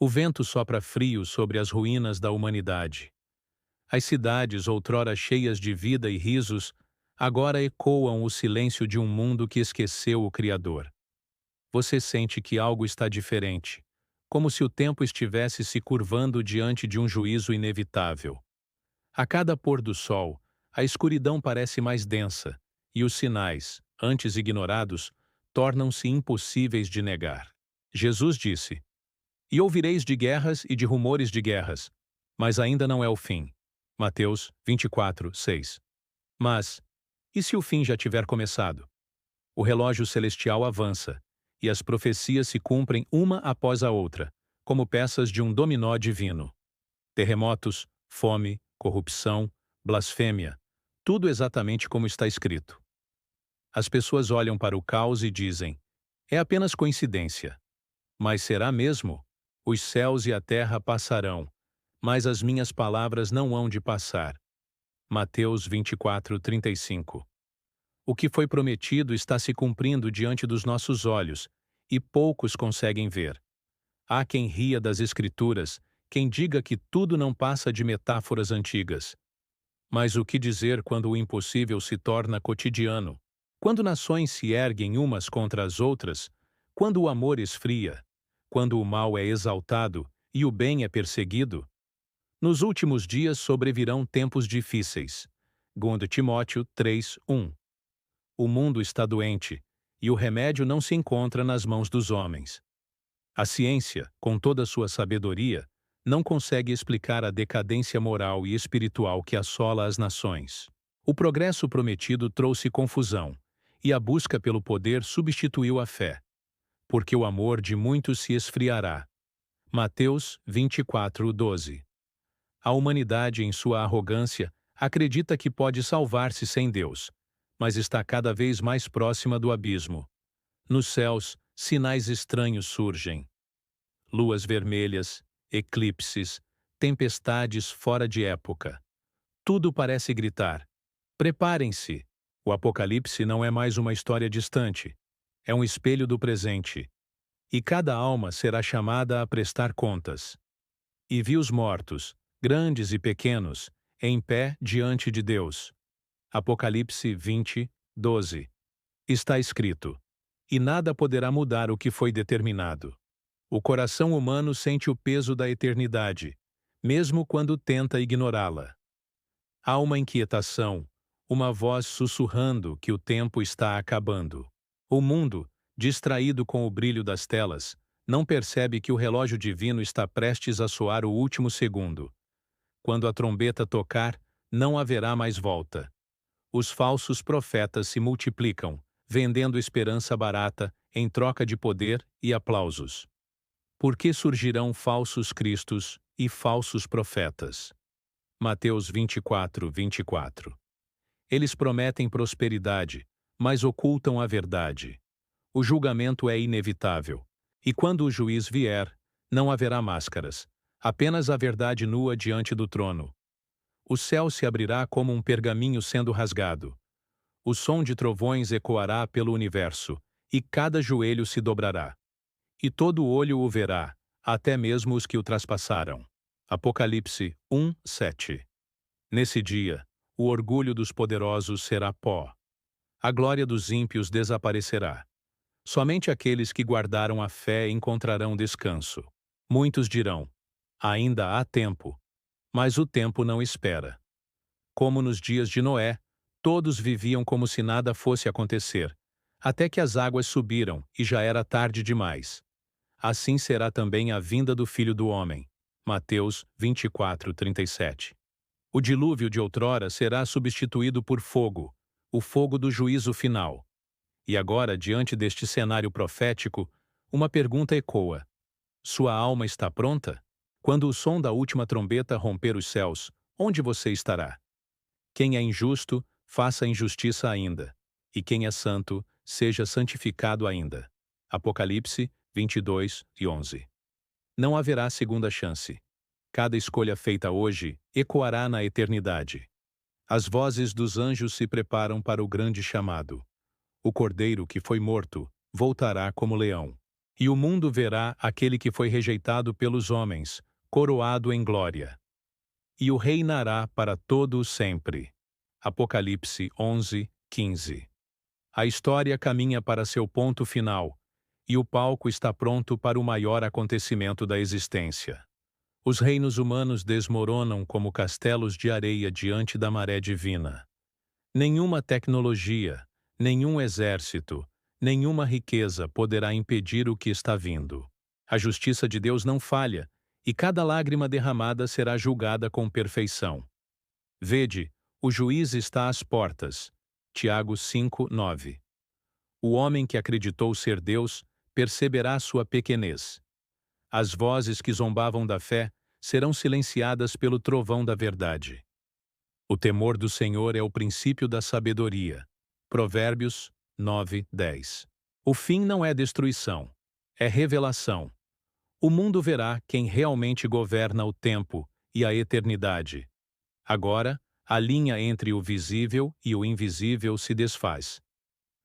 O vento sopra frio sobre as ruínas da humanidade. As cidades, outrora cheias de vida e risos, agora ecoam o silêncio de um mundo que esqueceu o Criador. Você sente que algo está diferente, como se o tempo estivesse se curvando diante de um juízo inevitável. A cada pôr do sol, a escuridão parece mais densa, e os sinais, antes ignorados, tornam-se impossíveis de negar. Jesus disse: E ouvireis de guerras e de rumores de guerras, mas ainda não é o fim. Mateus 24, 6. Mas, e se o fim já tiver começado? O relógio celestial avança, e as profecias se cumprem uma após a outra, como peças de um dominó divino. Terremotos, fome, corrupção, blasfêmia, tudo exatamente como está escrito. As pessoas olham para o caos e dizem: é apenas coincidência. Mas será mesmo? Os céus e a terra passarão, mas as minhas palavras não hão de passar. Mateus 24, 35. O que foi prometido está se cumprindo diante dos nossos olhos, e poucos conseguem ver. Há quem ria das Escrituras, quem diga que tudo não passa de metáforas antigas. Mas o que dizer quando o impossível se torna cotidiano? Quando nações se erguem umas contra as outras? Quando o amor esfria? Quando o mal é exaltado e o bem é perseguido? Nos últimos dias sobrevirão tempos difíceis. 2 Timóteo 3, 1. O mundo está doente, e o remédio não se encontra nas mãos dos homens. A ciência, com toda sua sabedoria, não consegue explicar a decadência moral e espiritual que assola as nações. O progresso prometido trouxe confusão, e a busca pelo poder substituiu a fé, porque o amor de muitos se esfriará. Mateus 24, 12. A humanidade, em sua arrogância, acredita que pode salvar-se sem Deus, mas está cada vez mais próxima do abismo. Nos céus, sinais estranhos surgem. Luas vermelhas, eclipses, tempestades fora de época. Tudo parece gritar: preparem-se! O Apocalipse não é mais uma história distante. É um espelho do presente. E cada alma será chamada a prestar contas. E vi os mortos, grandes e pequenos, em pé diante de Deus. Apocalipse 20, 12. Está escrito: e nada poderá mudar o que foi determinado. O coração humano sente o peso da eternidade, mesmo quando tenta ignorá-la. Há uma inquietação, uma voz sussurrando que o tempo está acabando. O mundo, distraído com o brilho das telas, não percebe que o relógio divino está prestes a soar o último segundo. Quando a trombeta tocar, não haverá mais volta. Os falsos profetas se multiplicam, vendendo esperança barata em troca de poder e aplausos. Porque surgirão falsos cristos e falsos profetas. Mateus 24, 24. Eles prometem prosperidade, mas ocultam a verdade. O julgamento é inevitável, e quando o juiz vier, não haverá máscaras, apenas a verdade nua diante do trono. O céu se abrirá como um pergaminho sendo rasgado. O som de trovões ecoará pelo universo, e cada joelho se dobrará. E todo olho o verá, até mesmo os que o traspassaram. Apocalipse 1, 7. Nesse dia, o orgulho dos poderosos será pó. A glória dos ímpios desaparecerá. Somente aqueles que guardaram a fé encontrarão descanso. Muitos dirão: ainda há tempo. Mas o tempo não espera. Como nos dias de Noé, todos viviam como se nada fosse acontecer, até que as águas subiram e já era tarde demais. Assim será também a vinda do Filho do Homem. Mateus 24, 37. O dilúvio de outrora será substituído por fogo, o fogo do juízo final. E agora, diante deste cenário profético, uma pergunta ecoa: sua alma está pronta? Quando o som da última trombeta romper os céus, onde você estará? Quem é injusto, faça injustiça ainda, e quem é santo, seja santificado ainda. Apocalipse 22 e 11. Não haverá segunda chance. Cada escolha feita hoje ecoará na eternidade. As vozes dos anjos se preparam para o grande chamado. O cordeiro que foi morto voltará como leão. E o mundo verá aquele que foi rejeitado pelos homens, coroado em glória. E o reinará para todo o sempre. Apocalipse 11, 15. A história caminha para seu ponto final, e o palco está pronto para o maior acontecimento da existência. Os reinos humanos desmoronam como castelos de areia diante da maré divina. Nenhuma tecnologia, nenhum exército, nenhuma riqueza poderá impedir o que está vindo. A justiça de Deus não falha, e cada lágrima derramada será julgada com perfeição. Vede, o juiz está às portas. Tiago 5, 9. O homem que acreditou ser Deus perceberá sua pequenez. As vozes que zombavam da fé serão silenciadas pelo trovão da verdade. O temor do Senhor é o princípio da sabedoria. Provérbios 9, 10. O fim não é destruição, é revelação. O mundo verá quem realmente governa o tempo e a eternidade. Agora, a linha entre o visível e o invisível se desfaz.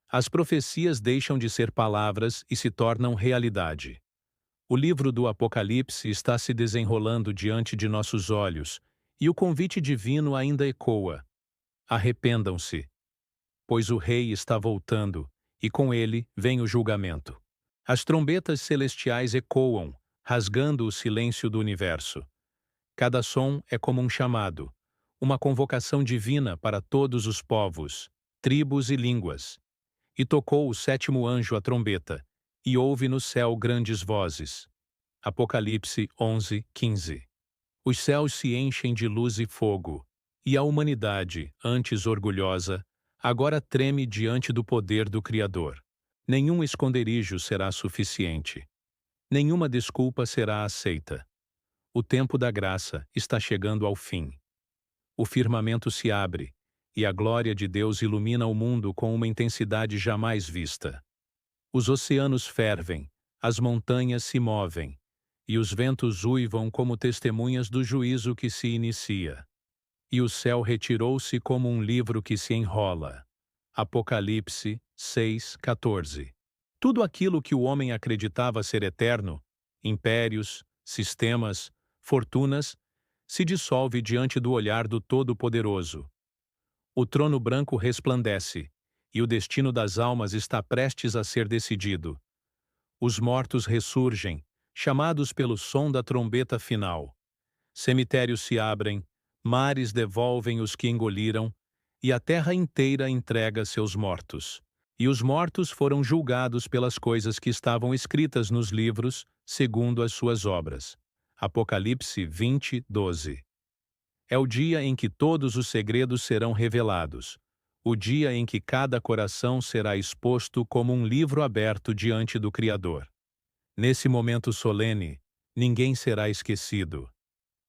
As profecias deixam de ser palavras e se tornam realidade. O livro do Apocalipse está se desenrolando diante de nossos olhos, e o convite divino ainda ecoa. Arrependam-se, pois o Rei está voltando, e com ele vem o julgamento. As trombetas celestiais ecoam, rasgando o silêncio do universo. Cada som é como um chamado, uma convocação divina para todos os povos, tribos e línguas. E tocou o sétimo anjo a trombeta, e houve no céu grandes vozes. Apocalipse 11, 15. Os céus se enchem de luz e fogo, e a humanidade, antes orgulhosa, agora treme diante do poder do Criador. Nenhum esconderijo será suficiente. Nenhuma desculpa será aceita. O tempo da graça está chegando ao fim. O firmamento se abre, e a glória de Deus ilumina o mundo com uma intensidade jamais vista. Os oceanos fervem, as montanhas se movem, e os ventos uivam como testemunhas do juízo que se inicia. E o céu retirou-se como um livro que se enrola. Apocalipse 6, 14. Tudo aquilo que o homem acreditava ser eterno, impérios, sistemas, fortunas, se dissolve diante do olhar do Todo-Poderoso. O trono branco resplandece, e o destino das almas está prestes a ser decidido. Os mortos ressurgem, chamados pelo som da trombeta final. Cemitérios se abrem, mares devolvem os que engoliram, e a terra inteira entrega seus mortos. E os mortos foram julgados pelas coisas que estavam escritas nos livros, segundo as suas obras. Apocalipse 20, 12. É o dia em que todos os segredos serão revelados, o dia em que cada coração será exposto como um livro aberto diante do Criador. Nesse momento solene, ninguém será esquecido.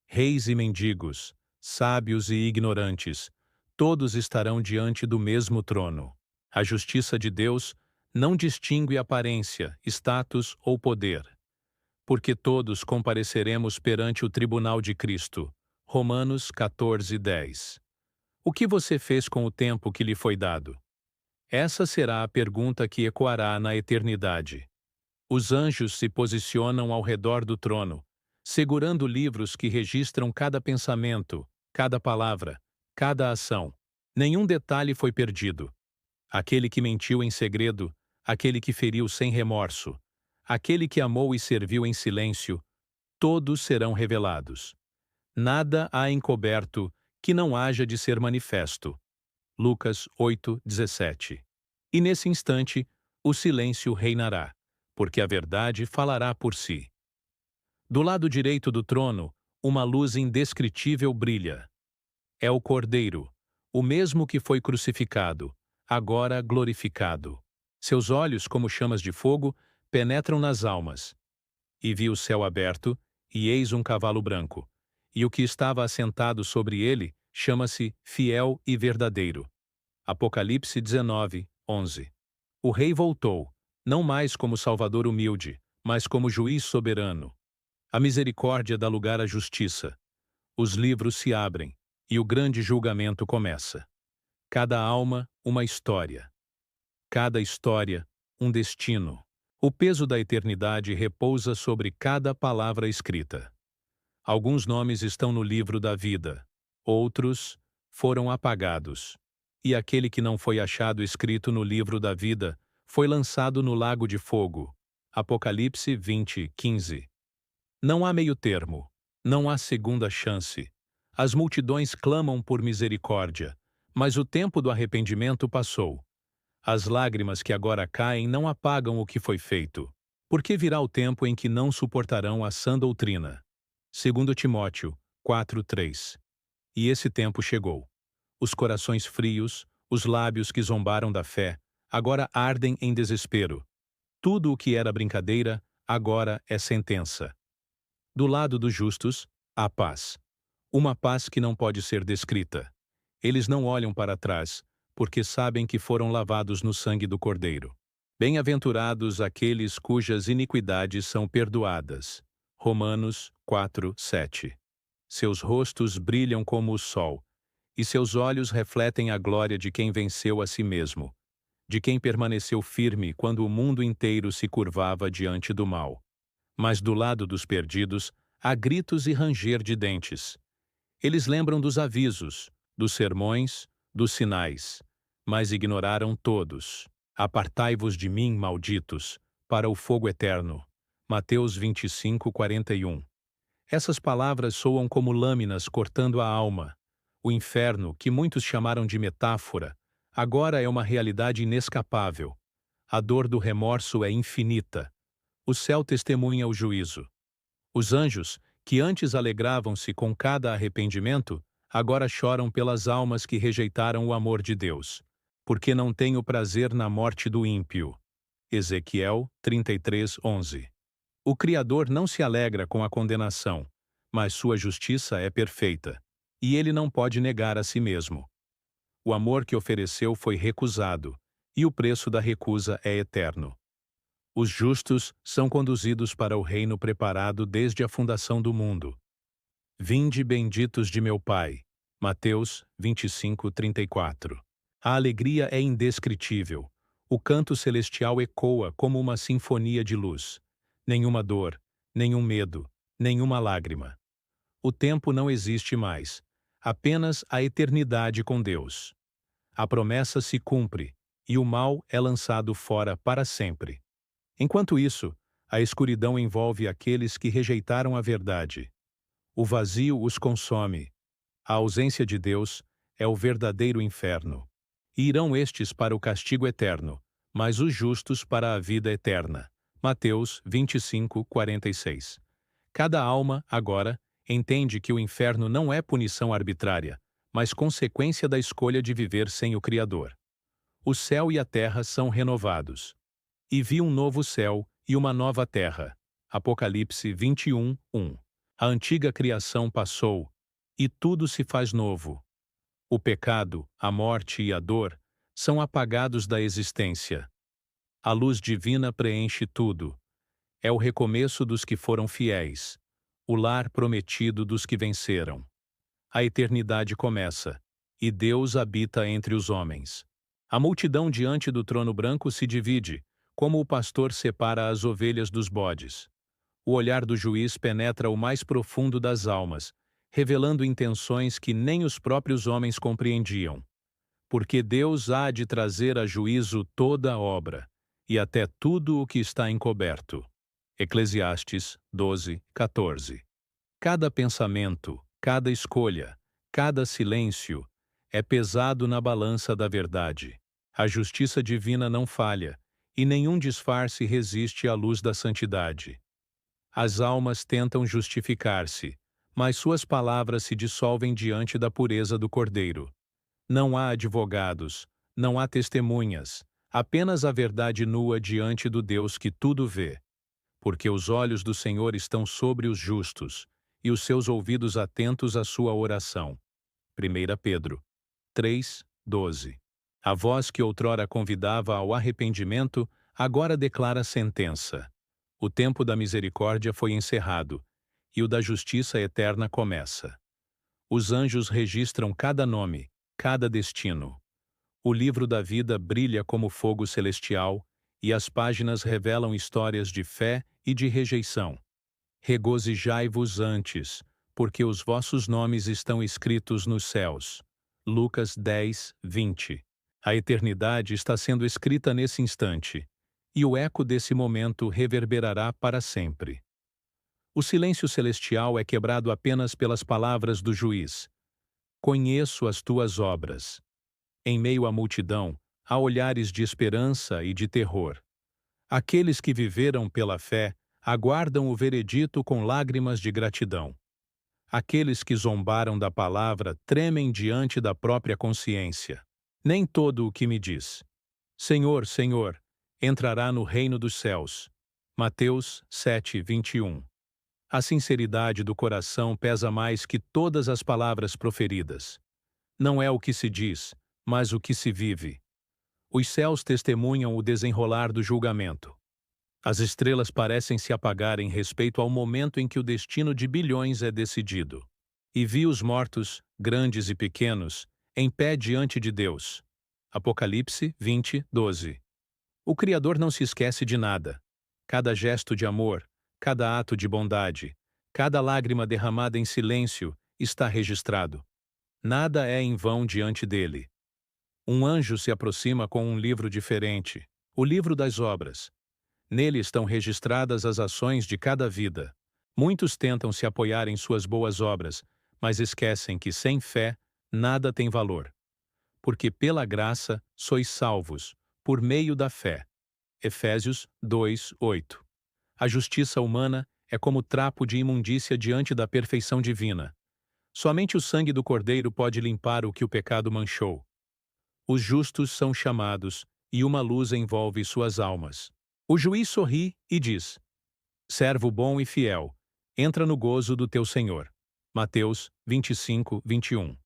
Reis e mendigos, sábios e ignorantes, todos estarão diante do mesmo trono. A justiça de Deus não distingue aparência, status ou poder, porque todos compareceremos perante o tribunal de Cristo. Romanos 14, 10. O que você fez com o tempo que lhe foi dado? Essa será a pergunta que ecoará na eternidade. Os anjos se posicionam ao redor do trono, segurando livros que registram cada pensamento, cada palavra, cada ação. Nenhum detalhe foi perdido. Aquele que mentiu em segredo, aquele que feriu sem remorso, aquele que amou e serviu em silêncio, todos serão revelados. Nada há encoberto que não haja de ser manifesto. Lucas 8, 17. E nesse instante, o silêncio reinará, porque a verdade falará por si. Do lado direito do trono, uma luz indescritível brilha. É o Cordeiro, o mesmo que foi crucificado, agora glorificado. Seus olhos, como chamas de fogo, penetram nas almas. E vi o céu aberto, e eis um cavalo branco. E o que estava assentado sobre ele chama-se Fiel e Verdadeiro. Apocalipse 19, 11. O rei voltou, não mais como salvador humilde, mas como juiz soberano. A misericórdia dá lugar à justiça. Os livros se abrem, e o grande julgamento começa. Cada alma, uma história. Cada história, um destino. O peso da eternidade repousa sobre cada palavra escrita. Alguns nomes estão no livro da vida, outros foram apagados. E aquele que não foi achado escrito no livro da vida foi lançado no lago de fogo. Apocalipse 20:15. Não há meio-termo, não há segunda chance. As multidões clamam por misericórdia, mas o tempo do arrependimento passou. As lágrimas que agora caem não apagam o que foi feito, porque virá o tempo em que não suportarão a sã doutrina. 2 Timóteo 4:3. E esse tempo chegou. Os corações frios, os lábios que zombaram da fé, agora ardem em desespero. Tudo o que era brincadeira, agora é sentença. Do lado dos justos, há paz. Uma paz que não pode ser descrita. Eles não olham para trás, porque sabem que foram lavados no sangue do Cordeiro. Bem-aventurados aqueles cujas iniquidades são perdoadas. Romanos 4:7. Seus rostos brilham como o sol, e seus olhos refletem a glória de quem venceu a si mesmo, de quem permaneceu firme quando o mundo inteiro se curvava diante do mal. Mas do lado dos perdidos, há gritos e ranger de dentes. Eles lembram dos avisos, dos sermões, dos sinais, mas ignoraram todos. Apartai-vos de mim, malditos, para o fogo eterno. Mateus 25:41. Essas palavras soam como lâminas cortando a alma. O inferno, que muitos chamaram de metáfora, agora é uma realidade inescapável. A dor do remorso é infinita. O céu testemunha o juízo. Os anjos, que antes alegravam-se com cada arrependimento, agora choram pelas almas que rejeitaram o amor de Deus, porque não têm o prazer na morte do ímpio. Ezequiel 33:11. O Criador não se alegra com a condenação, mas sua justiça é perfeita, e ele não pode negar a si mesmo. O amor que ofereceu foi recusado, e o preço da recusa é eterno. Os justos são conduzidos para o reino preparado desde a fundação do mundo. Vinde benditos de meu Pai. Mateus 25:34. A alegria é indescritível. O canto celestial ecoa como uma sinfonia de luz. Nenhuma dor, nenhum medo, nenhuma lágrima. O tempo não existe mais. Apenas a eternidade com Deus. A promessa se cumpre, e o mal é lançado fora para sempre. Enquanto isso, a escuridão envolve aqueles que rejeitaram a verdade. O vazio os consome. A ausência de Deus é o verdadeiro inferno. E irão estes para o castigo eterno, mas os justos para a vida eterna. Mateus 25:46. Cada alma, agora, entende que o inferno não é punição arbitrária, mas consequência da escolha de viver sem o Criador. O céu e a terra são renovados. E vi um novo céu e uma nova terra. Apocalipse 21:1. A antiga criação passou, e tudo se faz novo. O pecado, a morte e a dor são apagados da existência. A luz divina preenche tudo. É o recomeço dos que foram fiéis, o lar prometido dos que venceram. A eternidade começa, e Deus habita entre os homens. A multidão diante do trono branco se divide, como o pastor separa as ovelhas dos bodes. O olhar do juiz penetra o mais profundo das almas, revelando intenções que nem os próprios homens compreendiam. Porque Deus há de trazer a juízo toda a obra, e até tudo o que está encoberto. Eclesiastes 12:14. Cada pensamento, cada escolha, cada silêncio é pesado na balança da verdade. A justiça divina não falha, e nenhum disfarce resiste à luz da santidade. As almas tentam justificar-se, mas suas palavras se dissolvem diante da pureza do Cordeiro. Não há advogados, não há testemunhas, apenas a verdade nua diante do Deus que tudo vê. Porque os olhos do Senhor estão sobre os justos, e os seus ouvidos atentos à sua oração. 1 Pedro 3:12. A voz que outrora convidava ao arrependimento, agora declara sentença. O tempo da misericórdia foi encerrado, e o da justiça eterna começa. Os anjos registram cada nome, cada destino. O livro da vida brilha como fogo celestial, e as páginas revelam histórias de fé e de rejeição. Regozijai-vos antes, porque os vossos nomes estão escritos nos céus. Lucas 10, 20. A eternidade está sendo escrita nesse instante, e o eco desse momento reverberará para sempre. O silêncio celestial é quebrado apenas pelas palavras do juiz. Conheço as tuas obras. Em meio à multidão, há olhares de esperança e de terror. Aqueles que viveram pela fé aguardam o veredito com lágrimas de gratidão. Aqueles que zombaram da palavra tremem diante da própria consciência. Nem todo o que me diz, Senhor, Senhor, entrará no reino dos céus. Mateus 7, 21. A sinceridade do coração pesa mais que todas as palavras proferidas. Não é o que se diz, mas o que se vive. Os céus testemunham o desenrolar do julgamento. As estrelas parecem se apagar em respeito ao momento em que o destino de bilhões é decidido. E vi os mortos, grandes e pequenos, em pé diante de Deus. Apocalipse 20, 12. O Criador não se esquece de nada. Cada gesto de amor, cada ato de bondade, cada lágrima derramada em silêncio está registrado. Nada é em vão diante dele. Um anjo se aproxima com um livro diferente, o livro das obras. Nele estão registradas as ações de cada vida. Muitos tentam se apoiar em suas boas obras, mas esquecem que sem fé nada tem valor. Porque pela graça sois salvos, por meio da fé. Efésios 2, 8. A justiça humana é como trapo de imundícia diante da perfeição divina. Somente o sangue do Cordeiro pode limpar o que o pecado manchou. Os justos são chamados, e uma luz envolve suas almas. O juiz sorri e diz: Servo bom e fiel, entra no gozo do teu Senhor. Mateus 25, 21.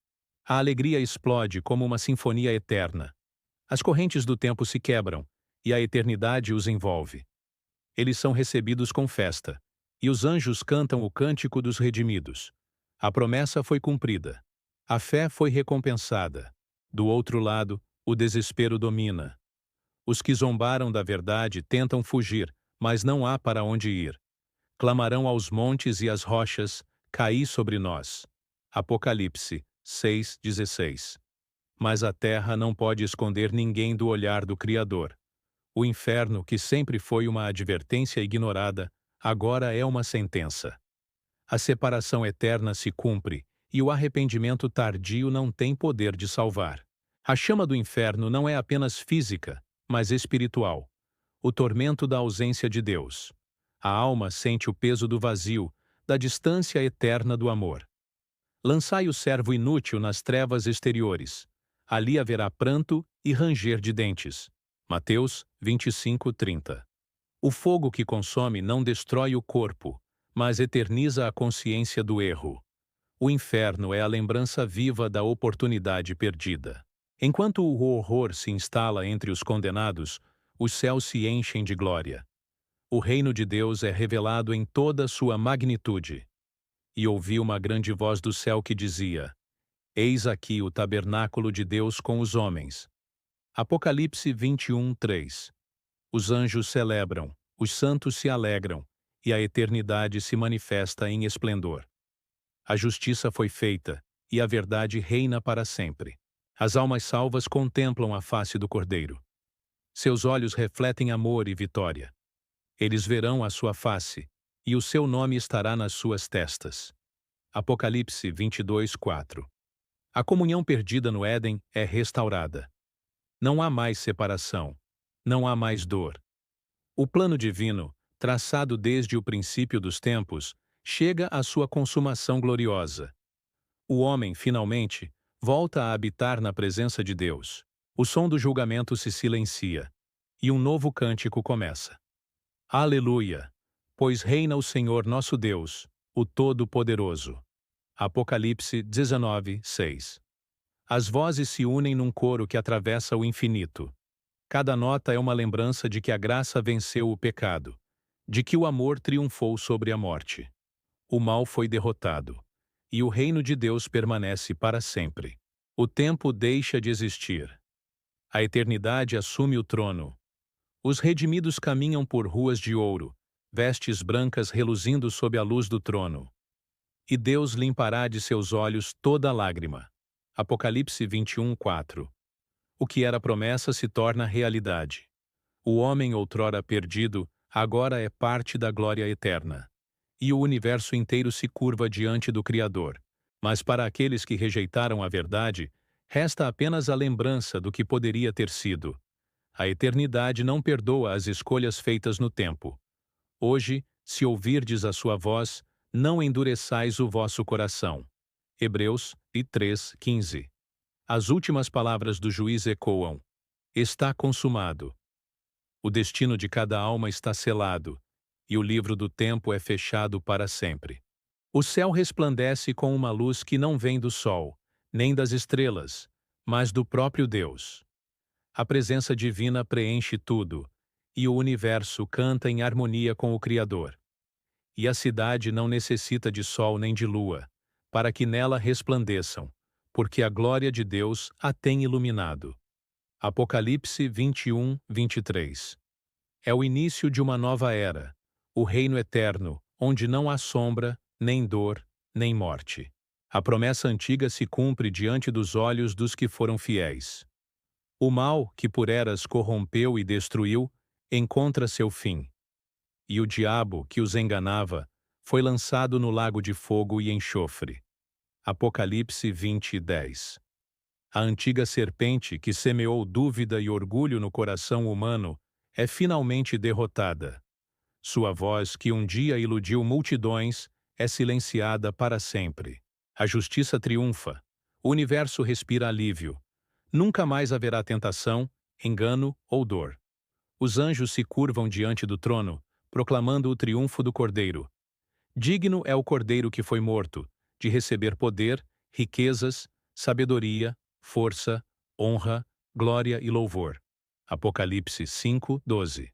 A alegria explode como uma sinfonia eterna. As correntes do tempo se quebram, e a eternidade os envolve. Eles são recebidos com festa, e os anjos cantam o cântico dos redimidos. A promessa foi cumprida. A fé foi recompensada. Do outro lado, o desespero domina. Os que zombaram da verdade tentam fugir, mas não há para onde ir. Clamarão aos montes e às rochas, caí sobre nós. Apocalipse 6:16. Mas a terra não pode esconder ninguém do olhar do Criador. O inferno, que sempre foi uma advertência ignorada, agora é uma sentença. A separação eterna se cumpre, e o arrependimento tardio não tem poder de salvar. A chama do inferno não é apenas física, mas espiritual. O tormento da ausência de Deus. A alma sente o peso do vazio, da distância eterna do amor. Lançai o servo inútil nas trevas exteriores. Ali haverá pranto e ranger de dentes. Mateus 25, 30. O fogo que consome não destrói o corpo, mas eterniza a consciência do erro. O inferno é a lembrança viva da oportunidade perdida. Enquanto o horror se instala entre os condenados, os céus se enchem de glória. O reino de Deus é revelado em toda sua magnitude. E ouvi uma grande voz do céu que dizia: Eis aqui o tabernáculo de Deus com os homens. Apocalipse 21, 3. Os anjos celebram, os santos se alegram, e a eternidade se manifesta em esplendor. A justiça foi feita, e a verdade reina para sempre. As almas salvas contemplam a face do Cordeiro. Seus olhos refletem amor e vitória. Eles verão a sua face, e o seu nome estará nas suas testas. Apocalipse 22, 4. A comunhão perdida no Éden é restaurada. Não há mais separação. Não há mais dor. O plano divino, traçado desde o princípio dos tempos, chega à sua consumação gloriosa. O homem, finalmente, volta a habitar na presença de Deus. O som do julgamento se silencia, e um novo cântico começa. Aleluia! Pois reina o Senhor nosso Deus, o Todo-Poderoso. Apocalipse 19, 6. As vozes se unem num coro que atravessa o infinito. Cada nota é uma lembrança de que a graça venceu o pecado, de que o amor triunfou sobre a morte. O mal foi derrotado, e o reino de Deus permanece para sempre. O tempo deixa de existir. A eternidade assume o trono. Os redimidos caminham por ruas de ouro, vestes brancas reluzindo sob a luz do trono. E Deus limpará de seus olhos toda lágrima. Apocalipse 21:4. O que era promessa se torna realidade. O homem outrora perdido, agora é parte da glória eterna. E o universo inteiro se curva diante do Criador. Mas para aqueles que rejeitaram a verdade, resta apenas a lembrança do que poderia ter sido. A eternidade não perdoa as escolhas feitas no tempo. Hoje, se ouvirdes a sua voz, não endureçais o vosso coração. Hebreus 3:15. As últimas palavras do juiz ecoam: está consumado. O destino de cada alma está selado, e o livro do tempo é fechado para sempre. O céu resplandece com uma luz que não vem do sol, nem das estrelas, mas do próprio Deus. A presença divina preenche tudo, e o universo canta em harmonia com o Criador. E a cidade não necessita de sol nem de lua, para que nela resplandeçam, porque a glória de Deus a tem iluminado. Apocalipse 21:23. É o início de uma nova era, o reino eterno, onde não há sombra, nem dor, nem morte. A promessa antiga se cumpre diante dos olhos dos que foram fiéis. O mal, que por eras corrompeu e destruiu, encontra seu fim. E o diabo, que os enganava, foi lançado no lago de fogo e enxofre. Apocalipse 20:10. A antiga serpente que semeou dúvida e orgulho no coração humano é finalmente derrotada. Sua voz, que um dia iludiu multidões, é silenciada para sempre. A justiça triunfa. O universo respira alívio. Nunca mais haverá tentação, engano ou dor. Os anjos se curvam diante do trono, proclamando o triunfo do Cordeiro. Digno é o Cordeiro que foi morto, de receber poder, riquezas, sabedoria, força, honra, glória e louvor. Apocalipse 5:12.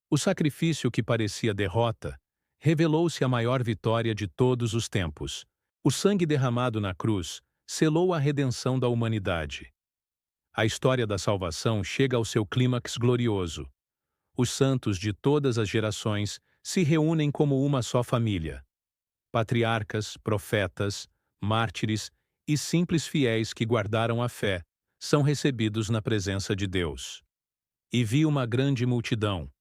O sacrifício que parecia derrota revelou-se a maior vitória de todos os tempos. O sangue derramado na cruz selou a redenção da humanidade. A história da salvação chega ao seu clímax glorioso. Os santos de todas as gerações se reúnem como uma só família. Patriarcas, profetas, mártires e simples fiéis que guardaram a fé são recebidos na presença de Deus. E vi uma grande multidão,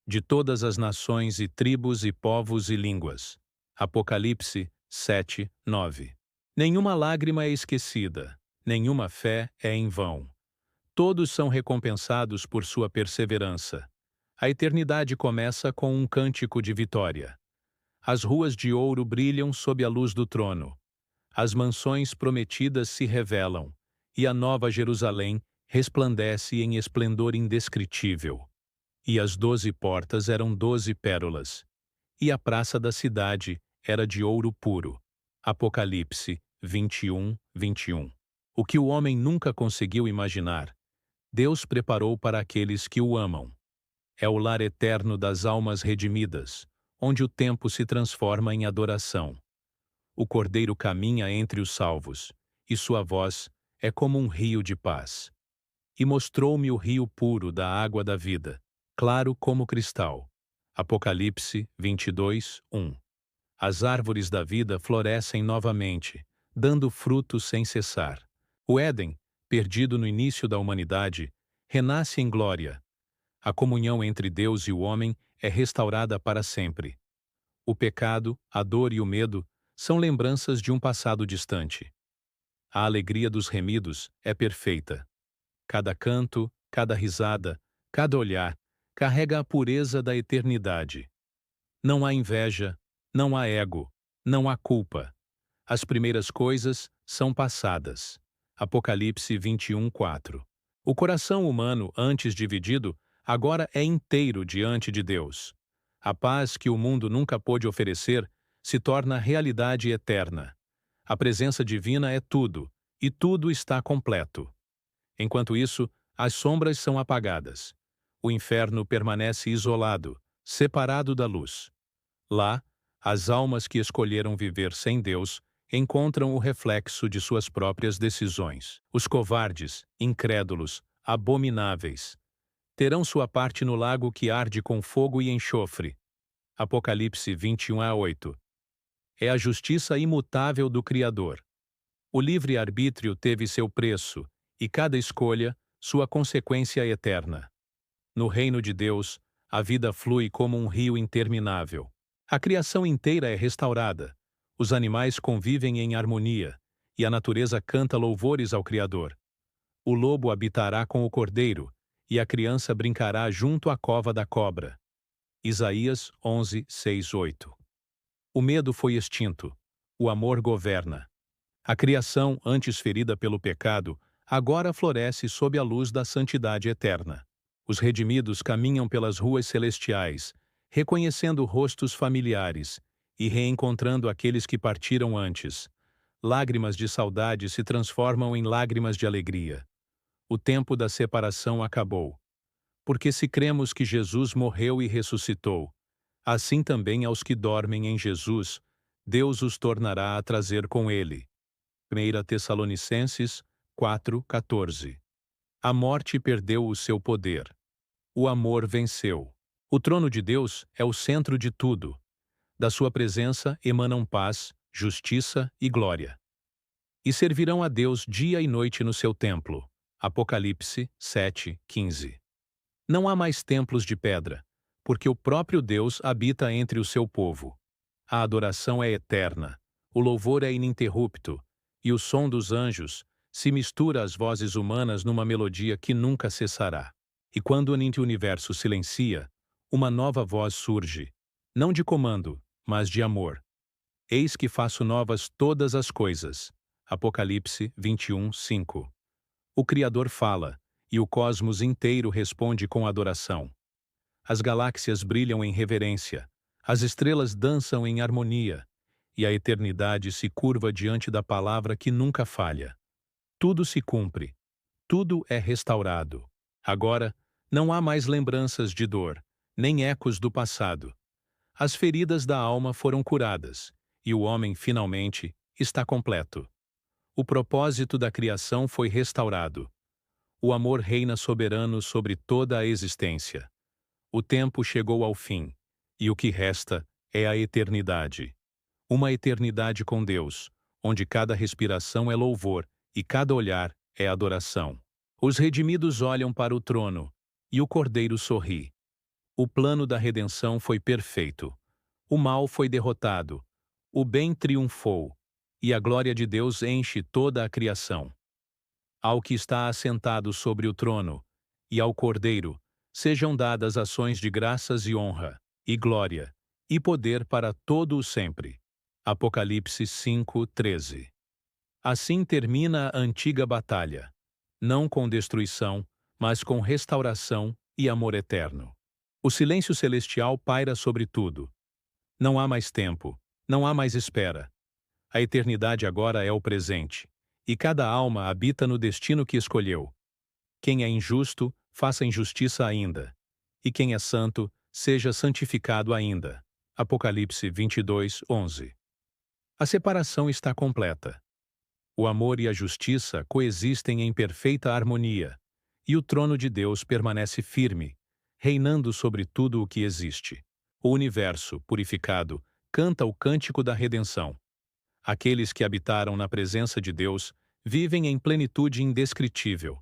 de todas as nações e tribos e povos e línguas. Apocalipse 7:9. Nenhuma lágrima é esquecida, nenhuma fé é em vão. Todos são recompensados por sua perseverança. A eternidade começa com um cântico de vitória. As ruas de ouro brilham sob a luz do trono. As mansões prometidas se revelam, e a nova Jerusalém resplandece em esplendor indescritível. E as 12 portas eram 12 pérolas, e a praça da cidade era de ouro puro. Apocalipse 21:21. O que o homem nunca conseguiu imaginar, Deus preparou para aqueles que o amam. É o lar eterno das almas redimidas, onde o tempo se transforma em adoração. O Cordeiro caminha entre os salvos, e sua voz é como um rio de paz. E mostrou-me o rio puro da água da vida, claro como cristal. Apocalipse 22:1. As árvores da vida florescem novamente, dando frutos sem cessar. O Éden, perdido no início da humanidade, renasce em glória. A comunhão entre Deus e o homem é restaurada para sempre. O pecado, a dor e o medo são lembranças de um passado distante. A alegria dos remidos é perfeita. Cada canto, cada risada, cada olhar carrega a pureza da eternidade. Não há inveja, não há ego, não há culpa. As primeiras coisas são passadas. Apocalipse 21:4. O coração humano, antes dividido, agora é inteiro diante de Deus. A paz que o mundo nunca pôde oferecer se torna realidade eterna. A presença divina é tudo, e tudo está completo. Enquanto isso, as sombras são apagadas. O inferno permanece isolado, separado da luz. Lá, as almas que escolheram viver sem Deus encontram o reflexo de suas próprias decisões. Os covardes, incrédulos, abomináveis, Terão sua parte no lago que arde com fogo e enxofre. Apocalipse 21:8. É a justiça imutável do Criador. O livre-arbítrio teve seu preço, e cada escolha, sua consequência eterna. No reino de Deus, a vida flui como um rio interminável. A criação inteira é restaurada, os animais convivem em harmonia, e a natureza canta louvores ao Criador. O lobo habitará com o cordeiro, e a criança brincará junto à cova da cobra. Isaías 11, 6, 8. O medo foi extinto, o amor governa. A criação, antes ferida pelo pecado, agora floresce sob a luz da santidade eterna. Os redimidos caminham pelas ruas celestiais, reconhecendo rostos familiares e reencontrando aqueles que partiram antes. Lágrimas de saudade se transformam em lágrimas de alegria. O tempo da separação acabou. Porque se cremos que Jesus morreu e ressuscitou, assim também aos que dormem em Jesus, Deus os tornará a trazer com ele. 1 Tessalonicenses 4:14. A morte perdeu o seu poder. O amor venceu. O trono de Deus é o centro de tudo. Da sua presença emanam paz, justiça e glória. E servirão a Deus dia e noite no seu templo. Apocalipse 7:15. Não há mais templos de pedra, porque o próprio Deus habita entre o seu povo. A adoração é eterna, o louvor é ininterrupto, e o som dos anjos se mistura às vozes humanas numa melodia que nunca cessará. E quando o universo silencia, uma nova voz surge, não de comando, mas de amor. Eis que faço novas todas as coisas. Apocalipse 21:5. O Criador fala, e o cosmos inteiro responde com adoração. As galáxias brilham em reverência, as estrelas dançam em harmonia, e a eternidade se curva diante da palavra que nunca falha. Tudo se cumpre, tudo é restaurado. Agora, não há mais lembranças de dor, nem ecos do passado. As feridas da alma foram curadas, e o homem, finalmente, está completo. O propósito da criação foi restaurado. O amor reina soberano sobre toda a existência. O tempo chegou ao fim, e o que resta é a eternidade. Uma eternidade com Deus, onde cada respiração é louvor e cada olhar é adoração. Os redimidos olham para o trono, e o Cordeiro sorri. O plano da redenção foi perfeito. O mal foi derrotado. O bem triunfou, e a glória de Deus enche toda a criação. Ao que está assentado sobre o trono, e ao Cordeiro, sejam dadas ações de graças e honra, e glória, e poder para todo o sempre. Apocalipse 5:13. Assim termina a antiga batalha, não com destruição, mas com restauração e amor eterno. O silêncio celestial paira sobre tudo. Não há mais tempo, não há mais espera. A eternidade agora é o presente, e cada alma habita no destino que escolheu. Quem é injusto, faça injustiça ainda. E quem é santo, seja santificado ainda. Apocalipse 22:11. A separação está completa. O amor e a justiça coexistem em perfeita harmonia, e o trono de Deus permanece firme, reinando sobre tudo o que existe. O universo, purificado, canta o cântico da redenção. Aqueles que habitaram na presença de Deus vivem em plenitude indescritível.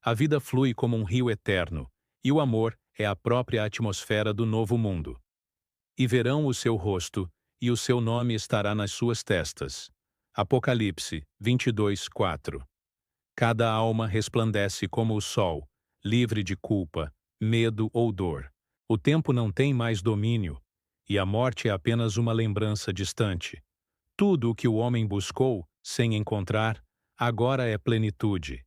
A vida flui como um rio eterno, e o amor é a própria atmosfera do novo mundo. E verão o seu rosto, e o seu nome estará nas suas testas. Apocalipse 22:4. Cada alma resplandece como o sol, livre de culpa, medo ou dor. O tempo não tem mais domínio, e a morte é apenas uma lembrança distante. Tudo o que o homem buscou, sem encontrar, agora é plenitude.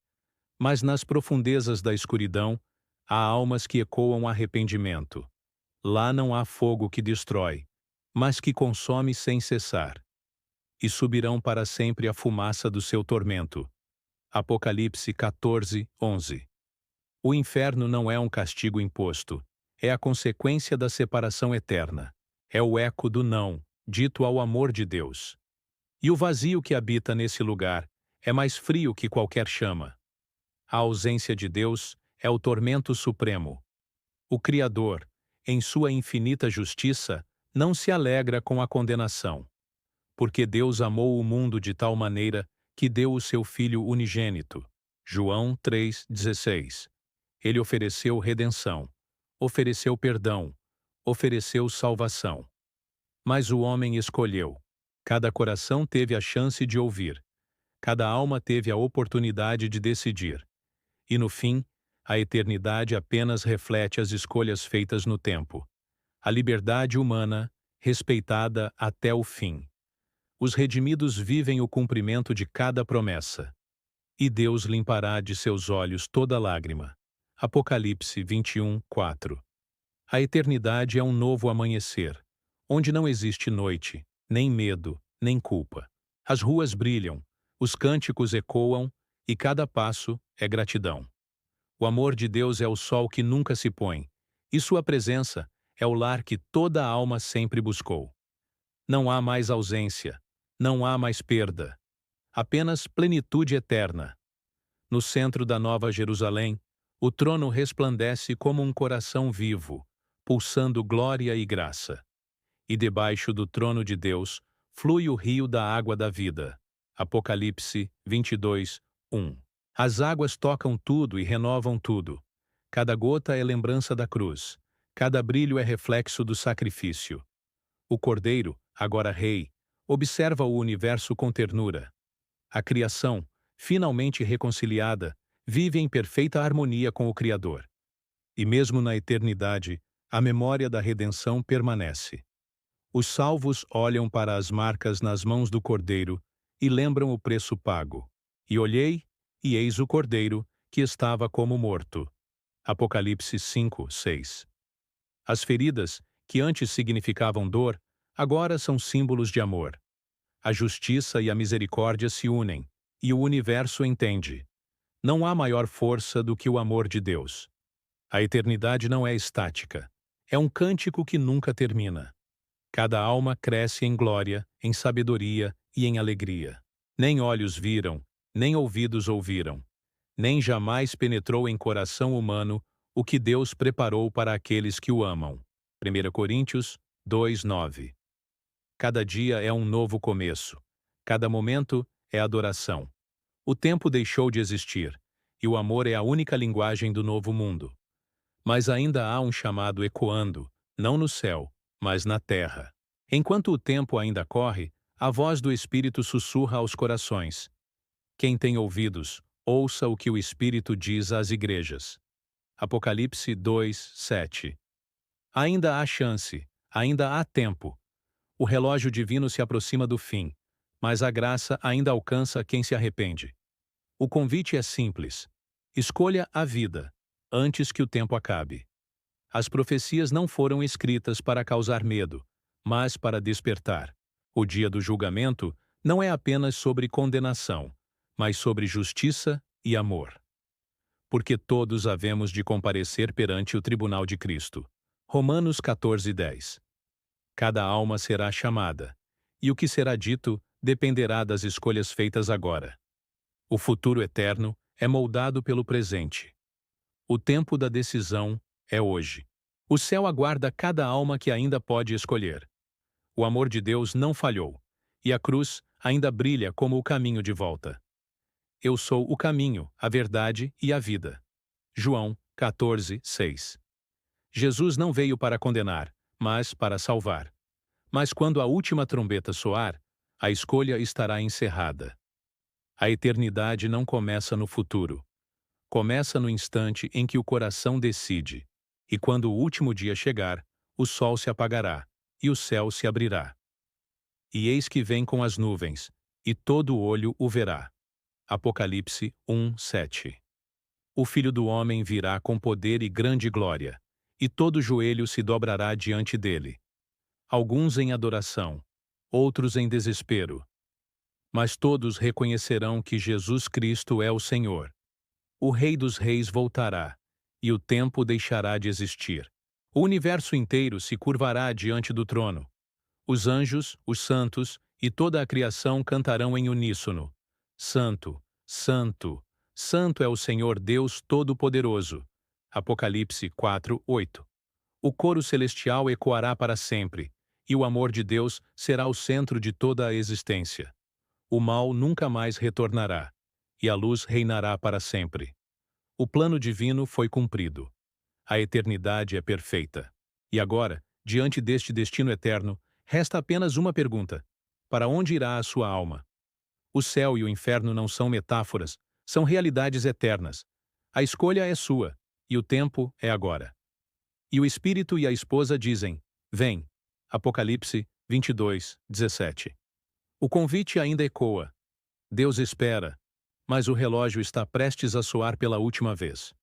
Mas nas profundezas da escuridão, há almas que ecoam arrependimento. Lá não há fogo que destrói, mas que consome sem cessar. E subirão para sempre a fumaça do seu tormento. Apocalipse 14:11. O inferno não é um castigo imposto, é a consequência da separação eterna. É o eco do não, dito ao amor de Deus. E o vazio que habita nesse lugar é mais frio que qualquer chama. A ausência de Deus é o tormento supremo. O Criador, em sua infinita justiça, não se alegra com a condenação. Porque Deus amou o mundo de tal maneira que deu o seu Filho unigênito. João 3,16. Ele ofereceu redenção, ofereceu perdão, ofereceu salvação. Mas o homem escolheu. Cada coração teve a chance de ouvir. Cada alma teve a oportunidade de decidir. E no fim, a eternidade apenas reflete as escolhas feitas no tempo. A liberdade humana, respeitada até o fim. Os redimidos vivem o cumprimento de cada promessa. E Deus limpará de seus olhos toda lágrima. Apocalipse 21:4. A eternidade é um novo amanhecer, onde não existe noite, nem medo, nem culpa. As ruas brilham, os cânticos ecoam, e cada passo é gratidão. O amor de Deus é o sol que nunca se põe, e sua presença é o lar que toda a alma sempre buscou. Não há mais ausência, não há mais perda, apenas plenitude eterna. No centro da Nova Jerusalém, o trono resplandece como um coração vivo, pulsando glória e graça. E debaixo do trono de Deus flui o rio da água da vida. Apocalipse 22:1. As águas tocam tudo e renovam tudo. Cada gota é lembrança da cruz. Cada brilho é reflexo do sacrifício. O Cordeiro, agora Rei, observa o universo com ternura. A criação, finalmente reconciliada, vive em perfeita harmonia com o Criador. E mesmo na eternidade, a memória da redenção permanece. Os salvos olham para as marcas nas mãos do Cordeiro e lembram o preço pago. E olhei, e eis o Cordeiro, que estava como morto. Apocalipse 5:6. As feridas, que antes significavam dor, agora são símbolos de amor. A justiça e a misericórdia se unem, e o universo entende. Não há maior força do que o amor de Deus. A eternidade não é estática. É um cântico que nunca termina. Cada alma cresce em glória, em sabedoria e em alegria. Nem olhos viram, nem ouvidos ouviram, nem jamais penetrou em coração humano o que Deus preparou para aqueles que o amam. 1 Coríntios 2:9. Cada dia é um novo começo. Cada momento é adoração. O tempo deixou de existir, e o amor é a única linguagem do novo mundo. Mas ainda há um chamado ecoando, não no céu, mas na terra. Enquanto o tempo ainda corre, a voz do Espírito sussurra aos corações. Quem tem ouvidos, ouça o que o Espírito diz às igrejas. Apocalipse 2:7. Ainda há chance, ainda há tempo. O relógio divino se aproxima do fim, mas a graça ainda alcança quem se arrepende. O convite é simples. Escolha a vida, antes que o tempo acabe. As profecias não foram escritas para causar medo, mas para despertar. O dia do julgamento não é apenas sobre condenação, mas sobre justiça e amor. Porque todos havemos de comparecer perante o tribunal de Cristo. Romanos 14:10. Cada alma será chamada, e o que será dito dependerá das escolhas feitas agora. O futuro eterno é moldado pelo presente. O tempo da decisão é hoje. O céu aguarda cada alma que ainda pode escolher. O amor de Deus não falhou, e a cruz ainda brilha como o caminho de volta. Eu sou o caminho, a verdade e a vida. João 14:6. Jesus não veio para condenar, mas para salvar. Mas quando a última trombeta soar, a escolha estará encerrada. A eternidade não começa no futuro. Começa no instante em que o coração decide. E quando o último dia chegar, o sol se apagará, e o céu se abrirá. E eis que vem com as nuvens, e todo olho o verá. Apocalipse 1:7. O Filho do Homem virá com poder e grande glória, e todo joelho se dobrará diante dele. Alguns em adoração, outros em desespero. Mas todos reconhecerão que Jesus Cristo é o Senhor. O Rei dos Reis voltará, e o tempo deixará de existir. O universo inteiro se curvará diante do trono. Os anjos, os santos e toda a criação cantarão em uníssono: Santo, Santo, Santo é o Senhor Deus Todo-Poderoso. Apocalipse 4:8. O coro celestial ecoará para sempre, e o amor de Deus será o centro de toda a existência. O mal nunca mais retornará, e a luz reinará para sempre. O plano divino foi cumprido. A eternidade é perfeita. E agora, diante deste destino eterno, resta apenas uma pergunta: para onde irá a sua alma? O céu e o inferno não são metáforas, são realidades eternas. A escolha é sua, e o tempo é agora. E o espírito e a esposa dizem: vem. Apocalipse 22:17. O convite ainda ecoa. Deus espera, mas o relógio está prestes a soar pela última vez.